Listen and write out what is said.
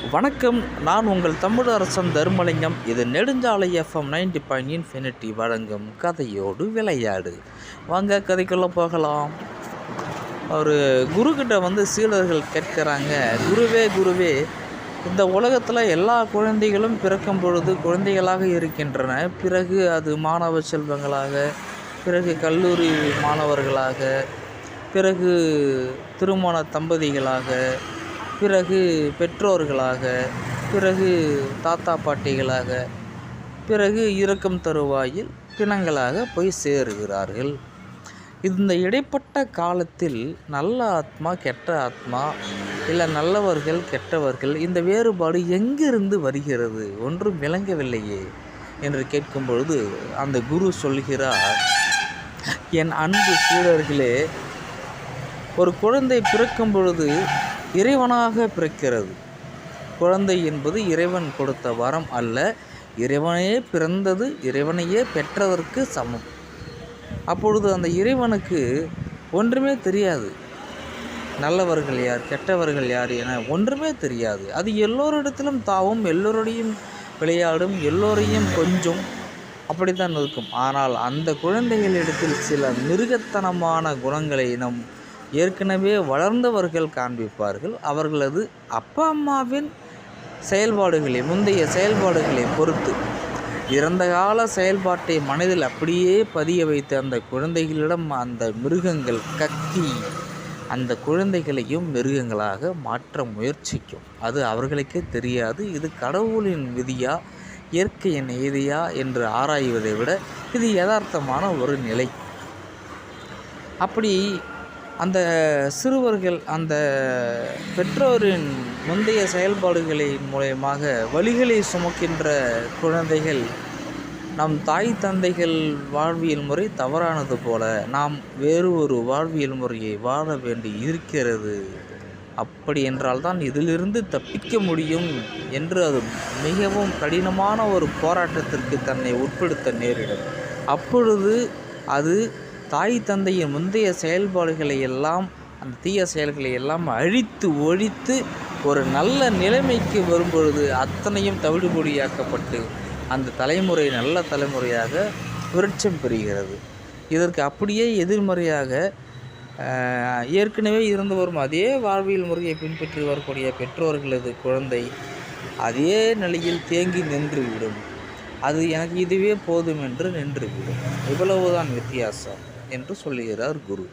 வணக்கம். நான் உங்கள் தமிழரசன் தர்மலிங்கம். இது நெடுஞ்சாலை எஃப்எம் 90.infinity வழங்கும் கதையோடு விளையாடு. வாங்க கதைக்குள்ளே போகலாம். ஒரு குருக்கிட்ட சீடர்கள் கேட்குறாங்க, குருவே, இந்த உலகத்தில் எல்லா குழந்தைகளும் பிறக்கும் பொழுது குழந்தைகளாக இருக்கின்றன. பிறகு அது மாணவ செல்வங்களாக, பிறகு கல்லூரி மாணவர்களாக, பிறகு திருமண தம்பதிகளாக, பிறகு பெற்றோர்களாக, பிறகு தாத்தா பாட்டிகளாக, பிறகு இறக்கும் தருவாயில் பிணங்களாக போய் சேருகிறார்கள். இந்த இடைப்பட்ட காலத்தில் நல்ல ஆத்மா, கெட்ட ஆத்மா, இல்லை நல்லவர்கள் கெட்டவர்கள், இந்த வேறுபாடு எங்கிருந்து வருகிறது ஒன்றும் விளங்கவில்லையே என்று கேட்கும் பொழுது அந்த குரு சொல்கிறார், என் அன்பு சீடர்களே, ஒரு குழந்தை பிறக்கும் பொழுது இறைவனாக பிறக்கிறது. குழந்தை என்பது இறைவன் கொடுத்த வரம் அல்ல, இறைவனையே பிறந்தது, இறைவனையே பெற்றதற்கு சமம். அப்பொழுது அந்த இறைவனுக்கு ஒன்றுமே தெரியாது. நல்லவர்கள் யார், கெட்டவர்கள் யார் என ஒன்றுமே தெரியாது. அது எல்லோரிடத்திலும் தாவும், எல்லோருடையும் விளையாடும், எல்லோரையும் கொஞ்சம் அப்படித்தான் இருக்கும். ஆனால் அந்த குழந்தைகளிடத்தில் சில மிருகத்தனமான குணங்களை நம் ஏற்கனவே வளர்ந்தவர்கள் காண்பிப்பார்கள். அவர்களது அப்பா அம்மாவின் செயல்பாடுகளை, முந்தைய செயல்பாடுகளை பொறுத்து இறந்த கால செயல்பாட்டை மனதில் அப்படியே பதிய வைத்து அந்த குழந்தைகளிடம் அந்த மிருகங்கள் கக்கி அந்த குழந்தைகளையும் மிருகங்களாக மாற்ற முயற்சிக்கும். அது அவர்களுக்கே தெரியாது. இது கடவுளின் விதியா, இயற்கையின் நீதியா என்று ஆராய்வதை விட இது யதார்த்தமான ஒரு நிலை. அப்படி அந்த சிறுவர்கள் அந்த பெற்றோரின் முந்தைய செயல்பாடுகளின் மூலயமாக வலிகளை சுமக்கின்ற குழந்தைகள், நம் தாய் தந்தைகள் வாழ்வியல் முறை தவறானது போல நாம் வேறு ஒரு வாழ்வியல் முறையை வாழ வேண்டி இருக்கிறது. அப்படி என்றால்தான் இதிலிருந்து தப்பிக்க முடியும் என்று அது மிகவும் கடினமான ஒரு போராட்டத்திற்கு தன்னை உட்படுத்த நேரிடும். அப்பொழுது அது தாய் தந்தையின் முந்தைய செயல்பாடுகளை எல்லாம், அந்த தீய செயல்களை எல்லாம் அழித்து ஒழித்து ஒரு நல்ல நிலைமைக்கு வரும்பொழுது அத்தனையும் தவிடுபொடியாக்கப்பட்டு அந்த தலைமுறை நல்ல தலைமுறையாக விருட்சம் பெறுகிறது. இதற்கு அப்படியே எதிர்மறையாக ஏற்கனவே இருந்து வரும் அதே வாழ்வியல் முறையை பின்பற்றி வரக்கூடிய பெற்றோர்களது குழந்தை அதே நிலையில் தேங்கி நின்றுவிடும். அது எனக்கு இதுவே போதும் என்று நின்றுவிடும். இவ்வளவுதான் வித்தியாசம் என்று சொல்லுகிறார் குரு.